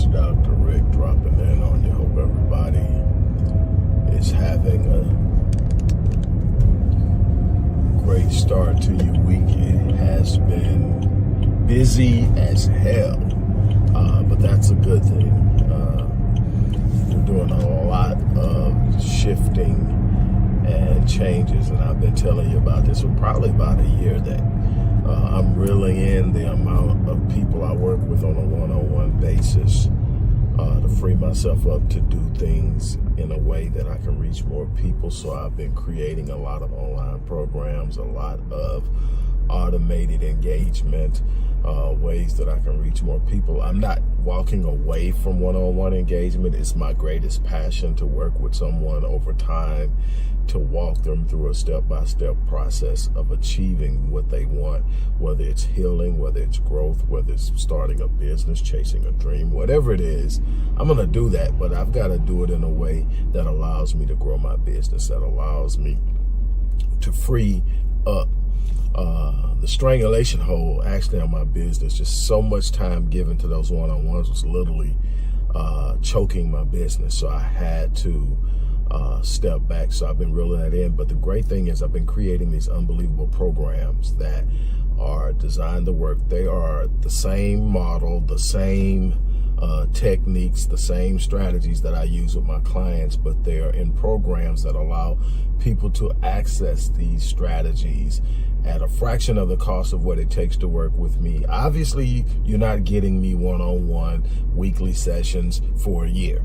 It's Dr. Rick dropping in on you. Hope everybody is having a great start to your week. It has been busy as hell, but that's a good thing. We're doing a lot of shifting and changes, and I've been telling you about this for probably about a year that I'm reeling in the amount of people I work with on a one-on-one basis to free myself up to do things in a way that I can reach more people. So I've been creating a lot of online programs, a lot of automated engagement, ways that I can reach more people. I'm not walking away from one-on-one engagement. It's my greatest passion to work with someone over time, to walk them through a step-by-step process of achieving what they want, whether it's healing, whether it's growth, whether it's starting a business, chasing a dream, whatever it is. I'm going to do that, but I've got to do it in a way that allows me to grow my business, that allows me to free up the strangulation hold actually on my business. Just so much time given to those one-on-ones was literally choking my business. So I had to step back. So I've been reeling that in. But the great thing is I've been creating these unbelievable programs that are designed to work. They are the same model, the same techniques, the same strategies that I use with my clients, but they are in programs that allow people to access these strategies at a fraction of the cost of what it takes to work with me. Obviously, you're not getting me one-on-one weekly sessions for a year.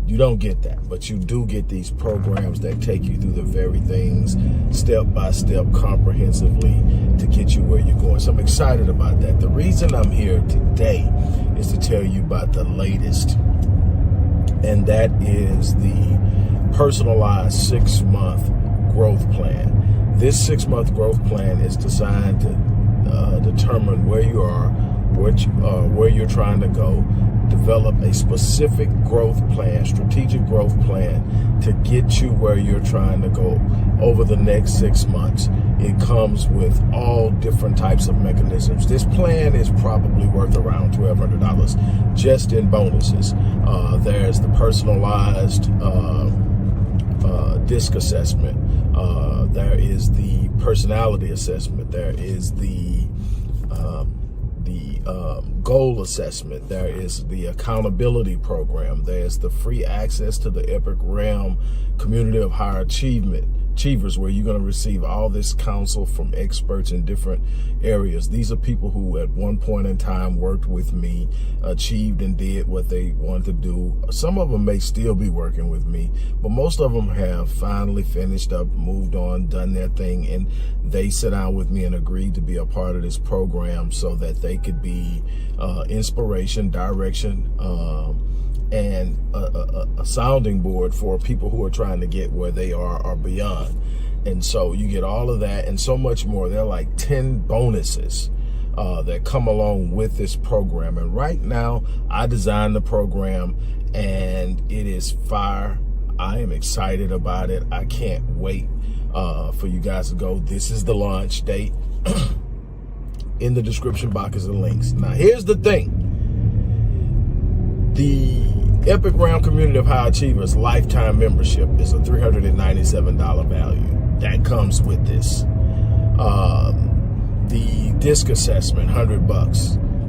You don't get that, but you do get these programs that take you through the very things step by step, comprehensively, to get you where you're going. So I'm excited about that. The reason I'm here today is to tell you about the latest, and that is the personalized 6-month growth plan. This 6-month growth plan is designed to determine where you are, where you're trying to go, develop a specific growth plan, strategic growth plan to get you where you're trying to go over the next 6 months. It comes with all different types of mechanisms. This plan is probably worth around $1,200 just in bonuses. There's the personalized DISC assessment. There is the personality assessment. There is the goal assessment. There is the accountability program. There's the free access to the Epic Realm community of high achievers, where you're going to receive all this counsel from experts in different areas. These are people who at one point in time worked with me, achieved and did what they wanted to do. Some of them may still be working with me, but most of them have finally finished up, moved on, done their thing, and they sit down with me and agreed to be a part of this program so that they could be inspiration, direction, and a sounding board for people who are trying to get where they are or beyond. And so you get all of that and so much more. There are like 10 bonuses that come along with this program. And right now, I designed the program and it is fire. I am excited about it. I can't wait for you guys to go. This is the launch date. In the description box is the links. Now, here's the thing. The Epic Realm Community of High Achievers lifetime membership is a $397 value. That comes with this. The DISC assessment, $100,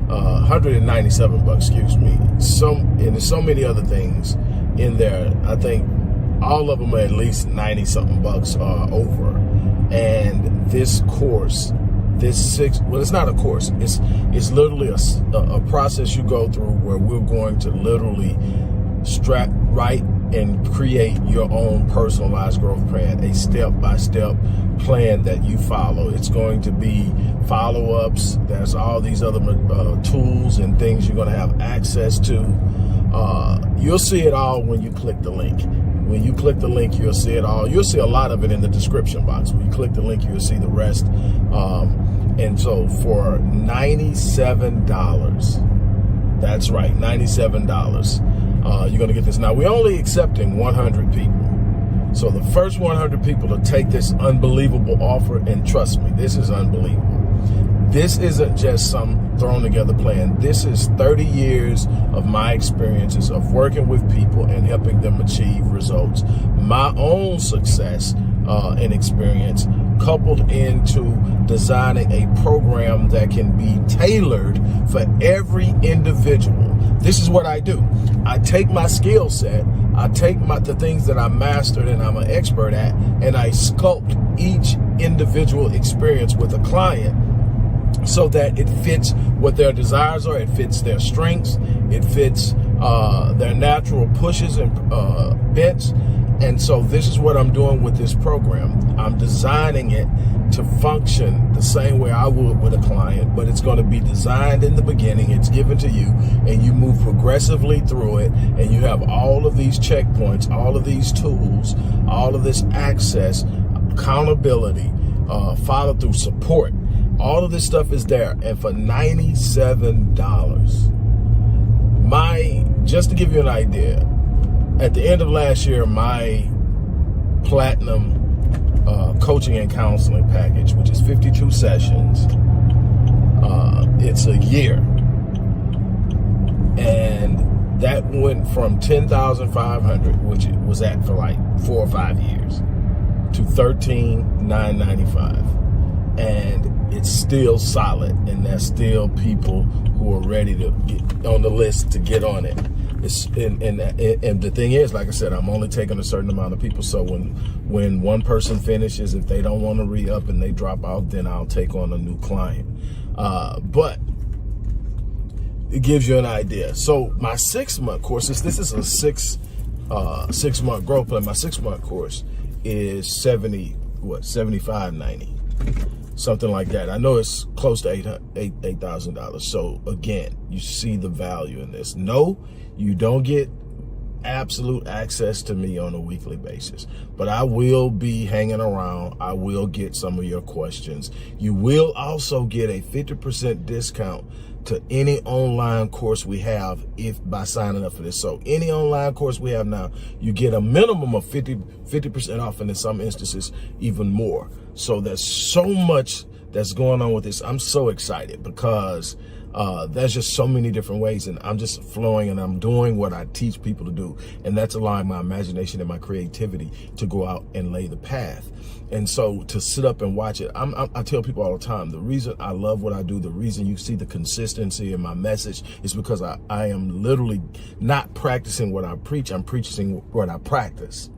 $197, excuse me. And there's so many other things in there. I think all of them are at least 90-something bucks over. And this course, well, it's not a course. It's literally a process you go through where we're going to literally write and create your own personalized growth plan, a step-by-step plan that you follow. It's going to be follow-ups. There's all these other tools and things you're going to have access to. You'll see it all when you click the link. When you click the link, you'll see it all. You'll see a lot of it in the description box. When you click the link, you'll see the rest. And so for $97, that's right, $97, you're going to get this. Now, we're only accepting 100 people. So the first 100 people to take this unbelievable offer, and trust me, this is unbelievable. This isn't just some thrown together plan. This is 30 years of my experiences of working with people and helping them achieve results. My own success and experience coupled into designing a program that can be tailored for every individual. This is what I do. I take my skill set, I take the things that I mastered and I'm an expert at, and I sculpt each individual experience with a client so that it fits what their desires are, it fits their strengths, it fits their natural pushes and bents. And so this is what I'm doing with this program. I'm designing it to function the same way I would with a client, but it's going to be designed in the beginning. It's given to you, and you move progressively through it, and you have all of these checkpoints, all of these tools, all of this access, accountability, follow through, support. All of this stuff is there, and for $97. Just to give you an idea, at the end of last year, my platinum coaching and counseling package, which is 52 sessions, it's a year, and that went from $10,500, which it was at for like 4 or 5 years, to $13,995, and it's still solid, and there's still people who are ready to get on the list to get on it. And the thing is, like I said, I'm only taking a certain amount of people. So when one person finishes, if they don't want to re-up and they drop out, then I'll take on a new client. But it gives you an idea. So my 6-month course, this is a 6-month growth plan. My 6-month course is $75.90. Something like that. I know it's close to $8,000. So again, you see the value in this. No, you don't get absolute access to me on a weekly basis, but I will be hanging around. I will get some of your questions. You will also get a 50% discount to any online course we have by signing up for this. So any online course we have now, you get a minimum of 50% off, and in some instances even more. So there's so much that's going on with this. I'm so excited because there's just so many different ways, and I'm just flowing, and I'm doing what I teach people to do, and that's allowing my imagination and my creativity to go out and lay the path. And so to sit up and watch it, I tell people all the time, the reason I love what I do, the reason you see the consistency in my message is because I am literally not practicing what I preach. I'm preaching what I practice.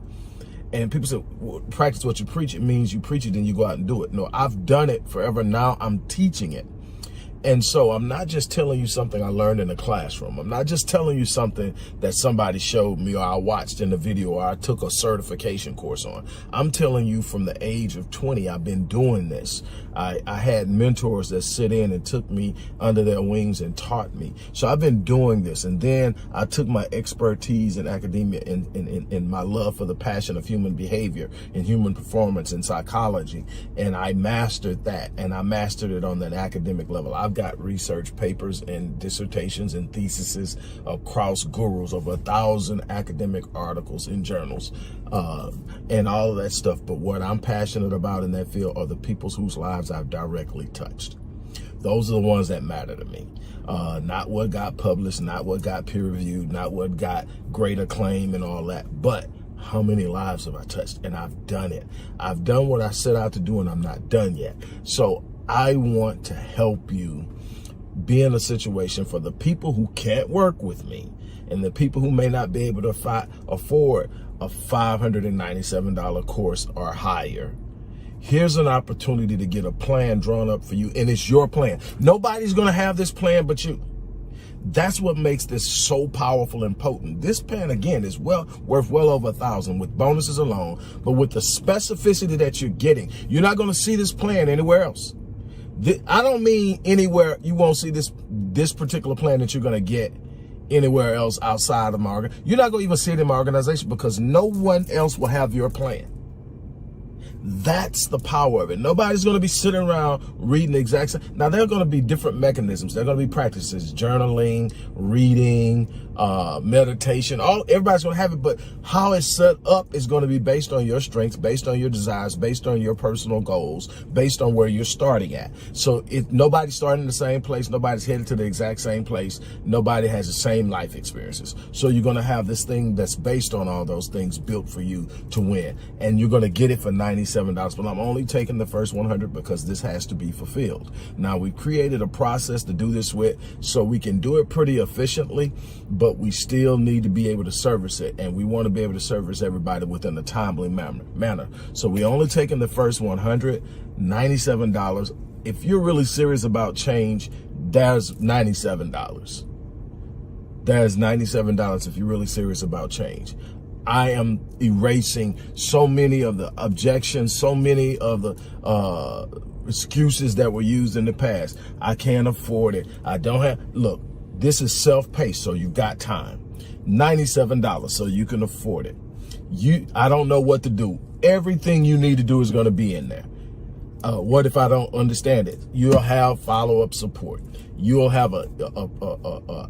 And people say, well, practice what you preach. It means you preach it and you go out and do it. No, I've done it forever. Now I'm teaching it. And so I'm not just telling you something I learned in the classroom. I'm not just telling you something that somebody showed me or I watched in a video or I took a certification course on. I'm telling you from the age of 20, I've been doing this. I had mentors that sit in and took me under their wings and taught me. So I've been doing this. And then I took my expertise in academia and my love for the passion of human behavior and human performance and psychology. And I mastered that, and I mastered it on that academic level. I've got research papers and dissertations and theses across gurus, over 1,000 academic articles in journals, and all of that stuff. But what I'm passionate about in that field are the people whose lives I've directly touched. Those are the ones that matter to me. Not what got published, not what got peer reviewed, not what got great acclaim and all that, but how many lives have I touched? And I've done it. I've done what I set out to do, and I'm not done yet. So I want to help you be in a situation for the people who can't work with me and the people who may not be able to afford a $597 course or higher. Here's an opportunity to get a plan drawn up for you, and it's your plan. Nobody's going to have this plan but you. That's what makes this so powerful and potent. This plan, again, is worth well over $1,000 with bonuses alone, but with the specificity that you're getting, you're not going to see this plan anywhere else. I don't mean anywhere you won't see this particular plan that you're going to get anywhere else outside of my organization. You're not going to even see it in my organization because no one else will have your plan. That's the power of it. Nobody's going to be sitting around reading the exact same. Now, there are going to be different mechanisms. There are going to be practices, journaling, reading, meditation. Everybody's going to have it, but how it's set up is going to be based on your strengths, based on your desires, based on your personal goals, based on where you're starting at. So if nobody's starting in the same place, nobody's headed to the exact same place, nobody has the same life experiences. So you're going to have this thing that's based on all those things built for you to win. And you're going to get it for $97. But I'm only taking the first 100 because this has to be fulfilled. Now, we created a process to do this with so we can do it pretty efficiently, but we still need to be able to service it. And we want to be able to service everybody within a timely manner. So we only taking the first 100, $97. If you're really serious about change, there's $97. There's $97 if you're really serious about change. I am erasing so many of the objections, so many of the excuses that were used in the past. I can't afford it. I don't have, look, this is self-paced, so you've got time. $97, so you can afford it. I don't know what to do. Everything you need to do is going to be in there. What if I don't understand it? You'll have follow-up support. You'll have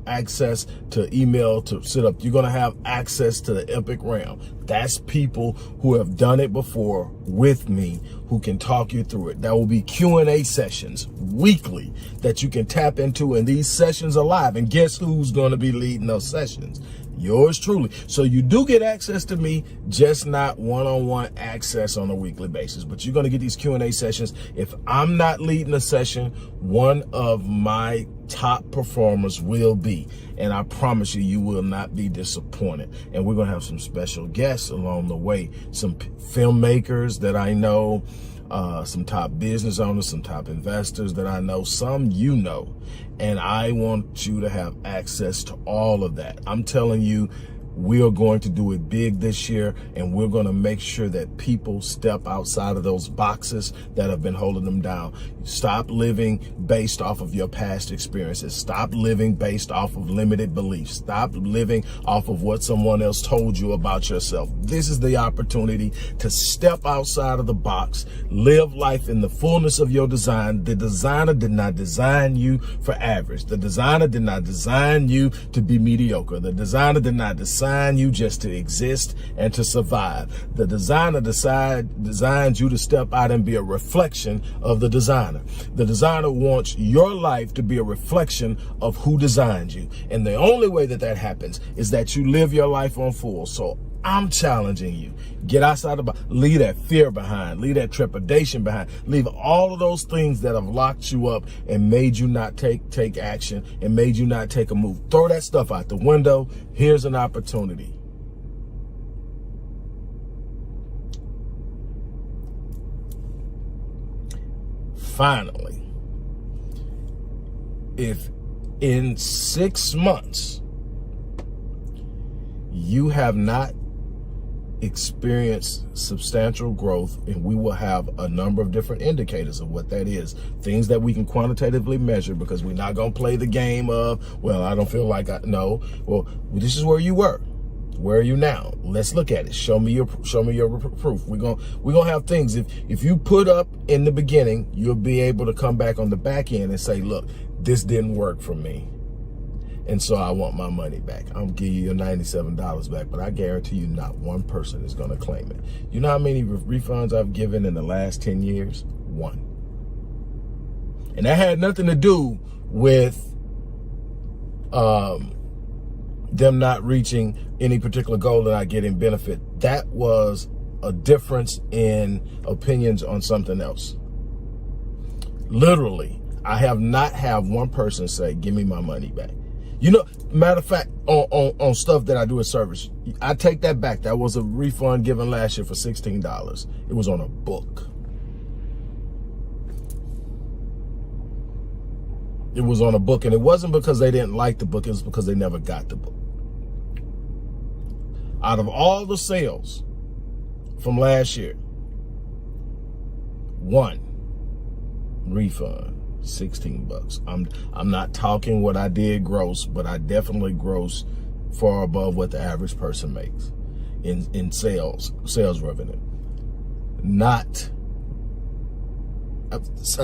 access to email to set up. You're going to have access to the Epic Realm. That's people who have done it before with me who can talk you through it. There will be Q&A sessions weekly that you can tap into, and these sessions are live. And guess who's going to be leading those sessions? Yours truly. So you do get access to me, just not one-on-one access on a weekly basis. But you're going to get these Q&A sessions. If I'm not leading a session, one of my top performers will be. And I promise you, you will not be disappointed. And we're going to have some special guests along the way. Some filmmakers that I know, some top business owners, some top investors that I know, some you know. And I want you to have access to all of that. I'm telling you, we are going to do it big this year, and we're going to make sure that people step outside of those boxes that have been holding them down. Stop living based off of your past experiences. Stop living based off of limited beliefs. Stop living off of what someone else told you about yourself. This is the opportunity to step outside of the box, live life in the fullness of your design. The designer did not design you for average. The designer did not design you to be mediocre. The designer did not design you just to exist and to survive. The designer designs you to step out and be a reflection of the designer. The designer wants your life to be a reflection of who designed you. And the only way that that happens is that you live your life on full. So I'm challenging you. Get outside the box. Leave that fear behind. Leave that trepidation behind. Leave all of those things that have locked you up and made you not take action and made you not take a move. Throw that stuff out the window. Here's an opportunity. Finally, if in 6 months you have not experience substantial growth, and we will have a number of different indicators of what that is, things that we can quantitatively measure, because we're not going to play the game of, well, I don't feel like no. Well, this is where you were. Where are you now? Let's look at it. Show me your proof. We're gonna have things. If you put up in the beginning, you'll be able to come back on the back end and say, look, this didn't work for me, and so I want my money back. I'm gonna give you your $97 back, but I guarantee you not one person is gonna claim it. You know how many refunds I've given in the last 10 years? One. And that had nothing to do with them not reaching any particular goal that I get in benefit. That was a difference in opinions on something else. Literally, I have not had one person say, give me my money back. You know, matter of fact, on stuff that I do as service, I take that back. That was a refund given last year for $16. It was on a book. It was on a book, and it wasn't because they didn't like the book. It was because they never got the book. Out of all the sales from last year, one refund, $16. I'm not talking what I did gross, but I definitely gross far above what the average person makes in sales revenue. I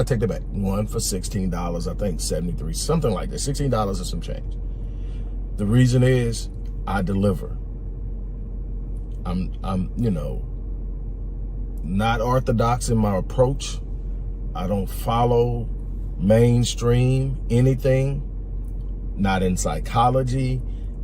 take that back. One for $16, I think 73, something like that. $16 and some change. The reason is I deliver. I'm not orthodox in my approach. I don't follow mainstream anything, not in psychology,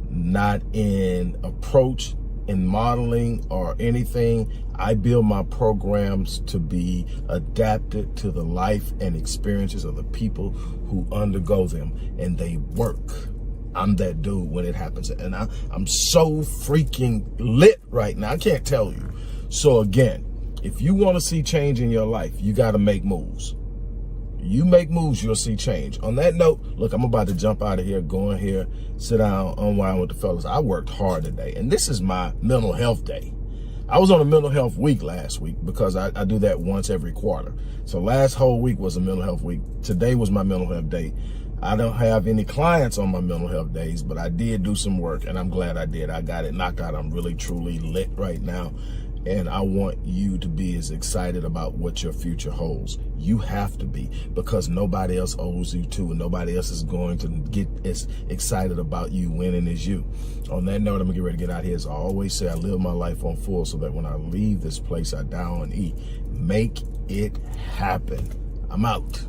not in approach, in modeling or anything. I build my programs to be adapted to the life and experiences of the people who undergo them, and they work. I'm that dude when it happens. And I'm so freaking lit right now. I can't tell you. So again, if you want to see change in your life, you got to make moves. You make moves, you'll see change. On that note, look, I'm about to jump out of here, go in here, sit down, unwind with the fellas. I worked hard today, and this is my mental health day. I was on a mental health week last week because I do that once every quarter. So last whole week was a mental health week. Today was my mental health day. I don't have any clients on my mental health days, but I did do some work, and I'm glad I did. I got it knocked out. I'm really, truly lit right now. And I want you to be as excited about what your future holds. You have to be, because nobody else owes you to, and nobody else is going to get as excited about you winning as you. On that note, I'm gonna get ready to get out here. As I always say, I live my life on full so that when I leave this place, I die on E. Make it happen. I'm out.